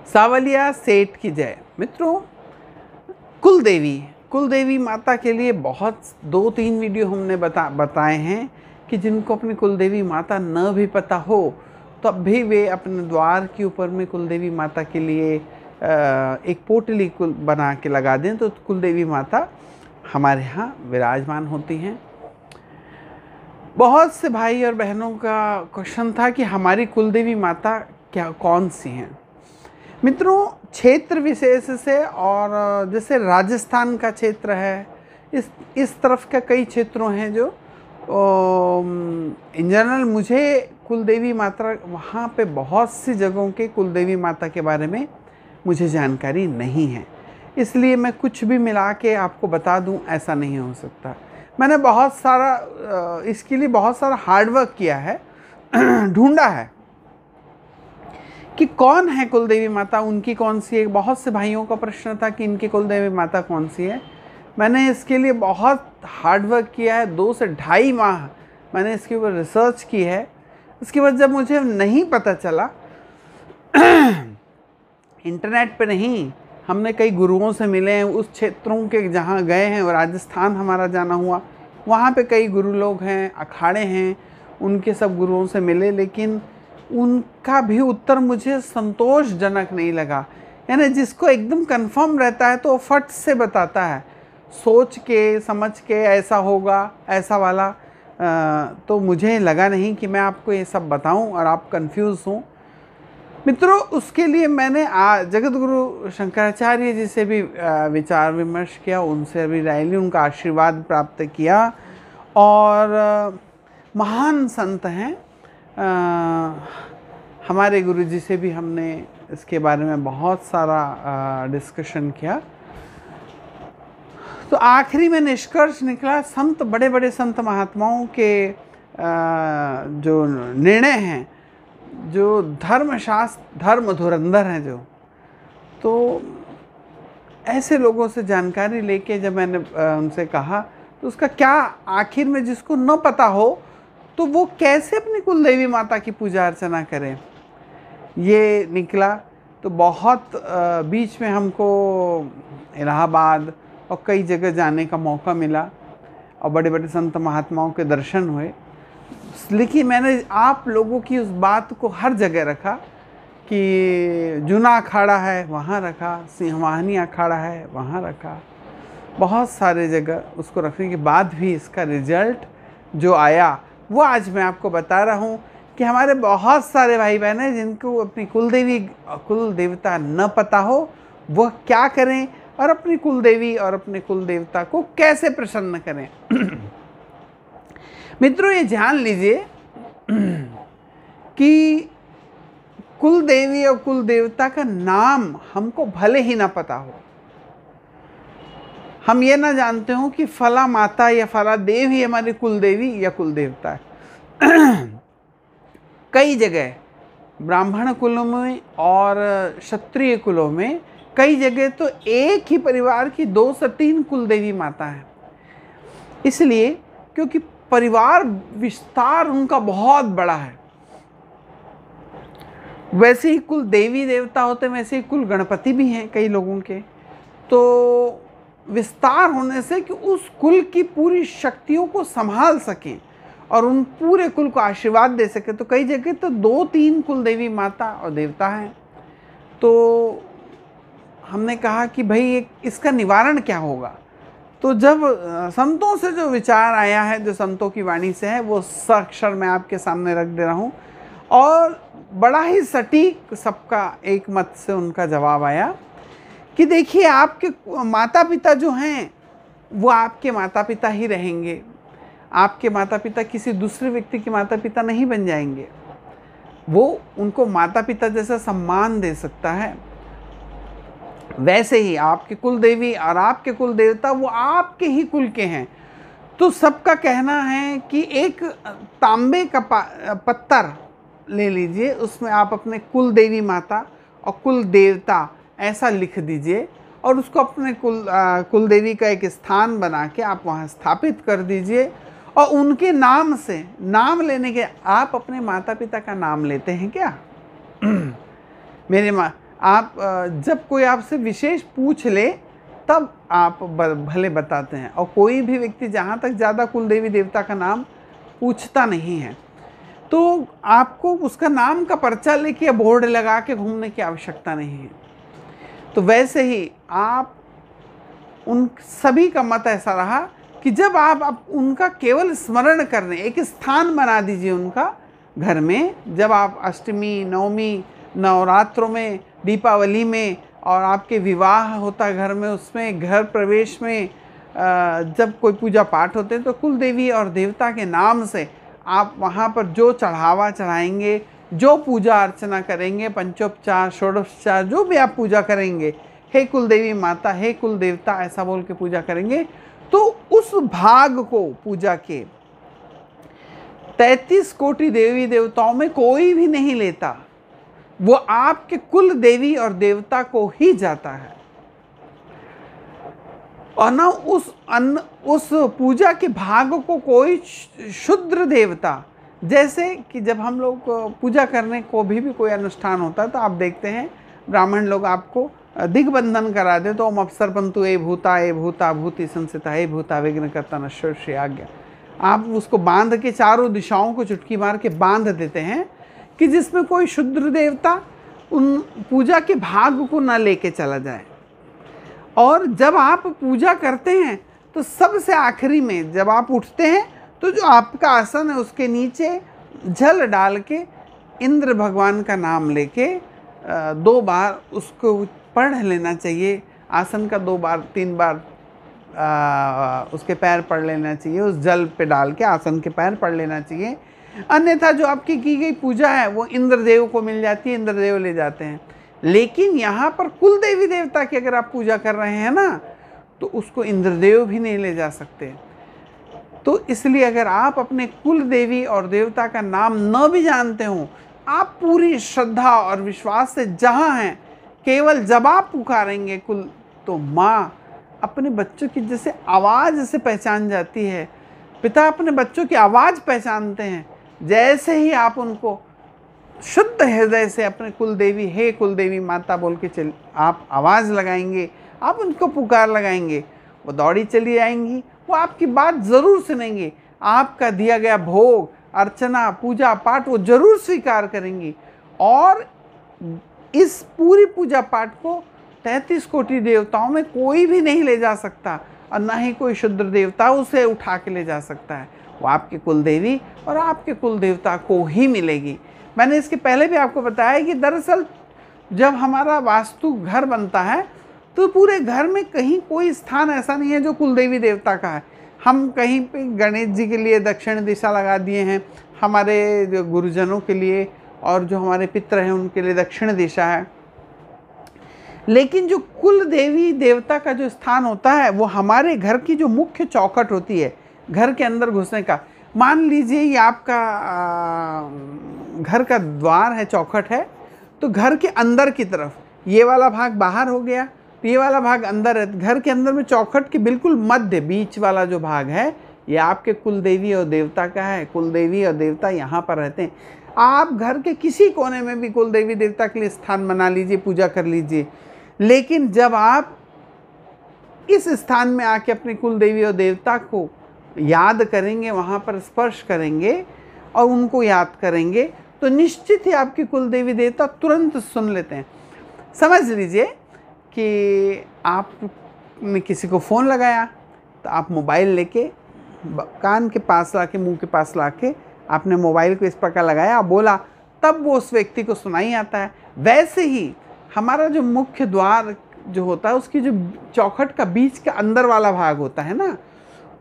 सावलिया सेठ की जय। मित्रों, कुलदेवी माता के लिए बहुत 2-3 वीडियो हमने बताए हैं कि जिनको अपनी कुलदेवी माता न भी पता हो तब भी वे अपने द्वार के ऊपर में कुलदेवी माता के लिए एक पोटली बना के लगा दें तो कुलदेवी माता हमारे यहाँ विराजमान होती हैं। बहुत से भाई और बहनों का क्वेश्चन था कि हमारी कुलदेवी माता कौन सी हैं। मित्रों, क्षेत्र विशेष से और जैसे राजस्थान का क्षेत्र है, इस तरफ के कई क्षेत्रों हैं जो इन जनरल मुझे कुलदेवी माता वहाँ पे बहुत सी जगहों के कुलदेवी माता के बारे में मुझे जानकारी नहीं है, इसलिए मैं कुछ भी मिला के आपको बता दूं ऐसा नहीं हो सकता। मैंने बहुत सारा इसके लिए बहुत सारा हार्डवर्क किया है, ढूंढा है कि कौन है कुलदेवी माता, उनकी कौन सी है। बहुत से भाइयों का प्रश्न था कि इनकी कुलदेवी माता कौन सी है। मैंने इसके लिए बहुत हार्डवर्क किया है, 2 से ढाई माह मैंने इसके ऊपर रिसर्च की है। उसके बाद जब मुझे नहीं पता चला, इंटरनेट पे नहीं, हमने कई गुरुओं से मिले हैं उस क्षेत्रों के जहाँ गए हैं, और राजस्थान हमारा जाना हुआ, वहाँ पे कई गुरु लोग हैं, अखाड़े हैं, उनके सब गुरुओं से मिले, लेकिन उनका भी उत्तर मुझे संतोषजनक नहीं लगा। यानी जिसको एकदम कंफर्म रहता है तो वो फट से बताता है, सोच के समझ के ऐसा होगा ऐसा वाला, तो मुझे लगा नहीं कि मैं आपको ये सब बताऊं और आप कंफ्यूज हों। मित्रों, उसके लिए मैंने जगत गुरु शंकराचार्य जी से भी विचार विमर्श किया, उनसे भी राय ली, उनका आशीर्वाद प्राप्त किया। और महान संत हैं, हमारे गुरु जी से भी हमने इसके बारे में बहुत सारा डिस्कशन किया। तो आखिरी में निष्कर्ष निकला, संत बड़े बड़े संत महात्माओं के जो निर्णय हैं, जो धर्मशास्त्र धर्म धुरंधर हैं, जो तो ऐसे लोगों से जानकारी लेके जब मैंने उनसे कहा तो उसका क्या, आखिर में जिसको न पता हो तो वो कैसे अपनी कुलदेवी माता की पूजा अर्चना करें, ये निकला। तो बहुत बीच में हमको इलाहाबाद और कई जगह जाने का मौका मिला और बड़े बड़े संत महात्माओं के दर्शन हुए, लेकिन मैंने आप लोगों की उस बात को हर जगह रखा कि जूना अखाड़ा है वहाँ रखा, सिंहवाहिनी अखाड़ा है वहाँ रखा, बहुत सारे जगह उसको रखने के बाद भी इसका रिजल्ट जो आया वो आज मैं आपको बता रहा हूँ कि हमारे बहुत सारे भाई बहन हैं जिनको अपनी कुल देवता न पता हो, वह क्या करें और अपनी कुलदेवी और अपने कुल देवता को कैसे प्रसन्न करें। मित्रों, ये जान लीजिए कि कुल देवी और कुल देवता का नाम हमको भले ही ना पता हो, हम ये ना जानते हो कि फला माता या फला देव ही हमारी कुल देवी या कुल देवता है। कई जगह ब्राह्मण कुलों में और क्षत्रिय कुलों में कई जगह तो एक ही परिवार की 2 से 3 कुल देवी माता है, इसलिए क्योंकि परिवार विस्तार उनका बहुत बड़ा है। वैसे ही कुल देवी देवता होते हैं, वैसे ही कुल गणपति भी हैं कई लोगों के, तो विस्तार होने से कि उस कुल की पूरी शक्तियों को संभाल सकें और उन पूरे कुल को आशीर्वाद दे सके, तो कई जगह तो 2-3 कुल देवी माता और देवता हैं। तो हमने कहा कि भाई इसका निवारण क्या होगा। तो जब संतों से जो विचार आया है, जो संतों की वाणी से है, वो साक्षर मैं आपके सामने रख दे रहा हूँ, और बड़ा ही सटीक सबका एक मत से उनका जवाब आया कि देखिए, आपके माता पिता जो हैं वो आपके माता पिता ही रहेंगे, आपके माता पिता किसी दूसरे व्यक्ति के माता पिता नहीं बन जाएंगे। वो उनको माता पिता जैसा सम्मान दे सकता है, वैसे ही आपके कुल देवी और आपके कुल देवता वो आपके ही कुल के हैं। तो सबका कहना है कि एक तांबे का पत्थर ले लीजिए, उसमें आप अपने कुल देवी माता और कुल देवता ऐसा लिख दीजिए और उसको अपने कुल देवी का एक स्थान बना के आप वहाँ स्थापित कर दीजिए, और उनके नाम से, नाम लेने के, आप अपने माता पिता का नाम लेते हैं क्या? आप जब कोई आपसे विशेष पूछ ले तब आप भले बताते हैं, और कोई भी व्यक्ति जहाँ तक ज़्यादा कुल देवी देवता का नाम पूछता नहीं है तो आपको उसका नाम का पर्चा लेके या बोर्ड लगा के घूमने की आवश्यकता नहीं है। तो वैसे ही आप उन सभी का मत ऐसा रहा कि जब आप उनका केवल स्मरण कर रहे हैं, एक स्थान बना दीजिए उनका घर में, जब आप अष्टमी, नवमी, नवरात्रों में, दीपावली में, और आपके विवाह होता है घर में, उसमें घर प्रवेश में, जब कोई पूजा पाठ होते हैं तो कुल देवी और देवता के नाम से आप वहाँ पर जो चढ़ावा चढ़ाएंगे, जो पूजा अर्चना करेंगे, पंचोपचार, षोडशोपचार, जो भी आप पूजा करेंगे, हे कुल देवी माता, हे कुल देवता, ऐसा बोल के पूजा करेंगे, तो उस भाग को पूजा के 33 कोटि देवी देवताओं में कोई भी नहीं लेता, वो आपके कुल देवी और देवता को ही जाता है। और ना उस पूजा के भाग को कोई शूद्र देवता, जैसे कि जब हम लोग पूजा करने को भी कोई अनुष्ठान होता है तो आप देखते हैं ब्राह्मण लोग आपको दिग्बंधन करा दे, तो ओम अप्सरपंतु ए भूता भूति संसिता ए भूता विघ्न कर्ता नश्वर श्री आज्ञा, आप उसको बांध के चारों दिशाओं को चुटकी मार के बांध देते हैं कि जिसमें कोई शूद्र देवता उन पूजा के भाग को न लेके चला जाए। और जब आप पूजा करते हैं तो सबसे आखिरी में जब आप उठते हैं तो जो आपका आसन है उसके नीचे जल डाल के इंद्र भगवान का नाम लेके 2 बार उसको पढ़ लेना चाहिए। आसन का 2 बार 3 बार उसके पैर पढ़ लेना चाहिए, उस जल पे डाल के आसन के पैर पढ़ लेना चाहिए। अन्यथा जो आपकी की गई पूजा है वो इंद्रदेव को मिल जाती है, इंद्रदेव ले जाते हैं। लेकिन यहाँ पर कुल देवी देवता की अगर आप पूजा कर रहे हैं ना तो उसको इंद्रदेव भी नहीं ले जा सकते। तो इसलिए अगर आप अपने कुल देवी और देवता का नाम न भी जानते हो, आप पूरी श्रद्धा और विश्वास से जहाँ हैं, केवल जब आप पुकारेंगे कुल, तो माँ अपने बच्चों की जैसे आवाज़ से पहचान जाती है, पिता अपने बच्चों की आवाज़ पहचानते हैं, जैसे ही आप उनको शुद्ध हृदय से अपने कुल देवी, हे कुल देवी माता बोल के आप आवाज़ लगाएंगे, आप उनको पुकार लगाएंगे, वो दौड़ी चली आएंगी, वो आपकी बात ज़रूर सुनेंगी, आपका दिया गया भोग, अर्चना, पूजा पाठ वो ज़रूर स्वीकार करेंगी। और इस पूरी पूजा पाठ को 33 कोटि देवताओं में कोई भी नहीं ले जा सकता, और ना ही कोई शूद्र देवता उसे उठा के ले जा सकता है। वो आपके कुल देवी और आपके कुल देवता को ही मिलेगी। मैंने इसके पहले भी आपको बताया कि दरअसल जब हमारा वास्तु घर बनता है तो पूरे घर में कहीं कोई स्थान ऐसा नहीं है जो कुल देवी देवता का है। हम कहीं पे गणेश जी के लिए दक्षिण दिशा लगा दिए हैं, हमारे जो गुरुजनों के लिए और जो हमारे पितर हैं उनके लिए दक्षिण दिशा है। लेकिन जो कुल देवी देवता का जो स्थान होता है वो हमारे घर की जो मुख्य चौखट होती है, घर के अंदर घुसने का, मान लीजिए ये आपका घर का द्वार है, चौखट है, तो घर के अंदर की तरफ ये वाला भाग बाहर हो गया, तो ये वाला भाग अंदर है। घर के अंदर में चौखट के बिल्कुल मध्य बीच वाला जो भाग है ये आपके कुल देवी और देवता का है। कुल देवी और देवता यहाँ पर रहते हैं। आप घर के किसी कोने में भी कुल देवी देवता के लिए स्थान बना लीजिए, पूजा कर लीजिए। लेकिन जब आप इस स्थान में आके अपने कुल देवी और देवता को याद करेंगे, वहाँ पर स्पर्श करेंगे और उनको याद करेंगे, तो निश्चित ही आपकी कुल देवी देवता तुरंत सुन लेते हैं। समझ लीजिए कि आपने किसी को फ़ोन लगाया तो आप मोबाइल लेके कान के पास लाके, मुंह के पास लाके आपने मोबाइल को इस प्रकार लगाया, बोला, तब वो उस व्यक्ति को सुनाई आता है। वैसे ही हमारा जो मुख्य द्वार जो होता है उसकी जो चौखट का बीच का अंदर वाला भाग होता है ना,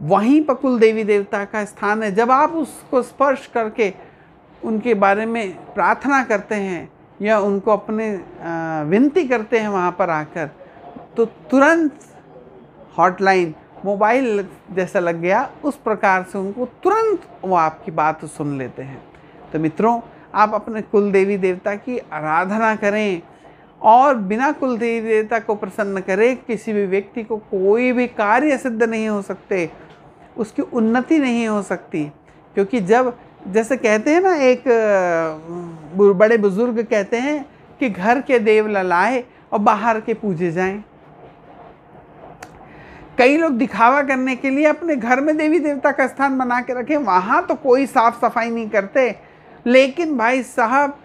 वहीं पर कुल देवी देवता का स्थान है। जब आप उसको स्पर्श करके उनके बारे में प्रार्थना करते हैं या उनको अपने विनती करते हैं वहाँ पर आकर, तो तुरंत हॉटलाइन मोबाइल जैसा लग गया, उस प्रकार से उनको तुरंत वो आपकी बात सुन लेते हैं। तो मित्रों, आप अपने कुल देवी देवता की आराधना करें और बिना कुल देवी देवता को प्रसन्न करें किसी भी व्यक्ति को कोई भी कार्य सिद्ध नहीं हो सकते, उसकी उन्नति नहीं हो सकती। क्योंकि जब जैसे कहते हैं ना, एक बड़े बुजुर्ग कहते हैं कि घर के देव ललाए और बाहर के पूजे जाएं। कई लोग दिखावा करने के लिए अपने घर में देवी देवता का स्थान बना के रखें, वहाँ तो कोई साफ सफाई नहीं करते। लेकिन भाई साहब,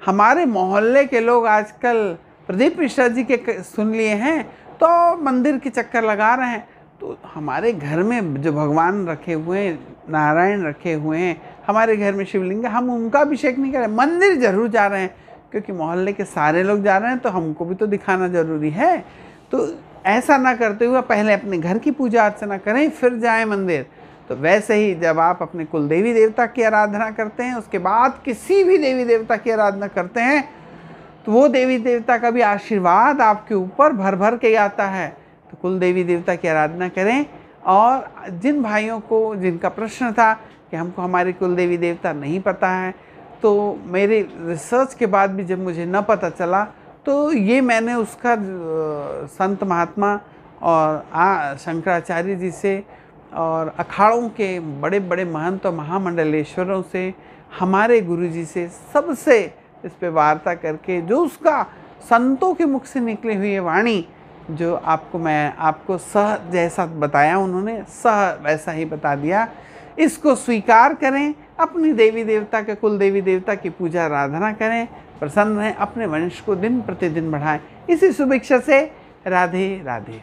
हमारे मोहल्ले के लोग आजकल प्रदीप मिश्रा जी के सुन लिए हैं तो मंदिर के चक्कर लगा रहे हैं। तो हमारे घर में जो भगवान रखे हुए हैं, नारायण रखे हुए हैं, हमारे घर में शिवलिंग, हम उनका अभिषेक नहीं करें, मंदिर जरूर जा रहे हैं क्योंकि मोहल्ले के सारे लोग जा रहे हैं तो हमको भी तो दिखाना जरूरी है। तो ऐसा ना करते हुए पहले अपने घर की पूजा अर्चना करें फिर जाएं मंदिर। तो वैसे ही जब आप अपने कुल देवी देवता की आराधना करते हैं, उसके बाद किसी भी देवी देवता की आराधना करते हैं, तो वो देवी देवता का भी आशीर्वाद आपके ऊपर भर भर के आता है। तो कुल देवी देवता की आराधना करें। और जिन भाइयों को, जिनका प्रश्न था कि हमको हमारे कुल देवी देवता नहीं पता है, तो मेरे रिसर्च के बाद भी जब मुझे न पता चला तो ये मैंने उसका संत महात्मा और शंकराचार्य जी से और अखाड़ों के बड़े बड़े महंत और महामंडलेश्वरों से, हमारे गुरुजी से, सबसे इस पे वार्ता करके जो उसका संतों के मुख से निकली हुई है वाणी, जो मैं आपको सह जैसा बताया उन्होंने सह वैसा ही बता दिया। इसको स्वीकार करें, अपनी देवी देवता के कुल देवी देवता की पूजा आराधना करें, प्रसन्न रहें, अपने वंश को दिन प्रतिदिन बढ़ाएं। इसी शुभेच्छा से राधे राधे।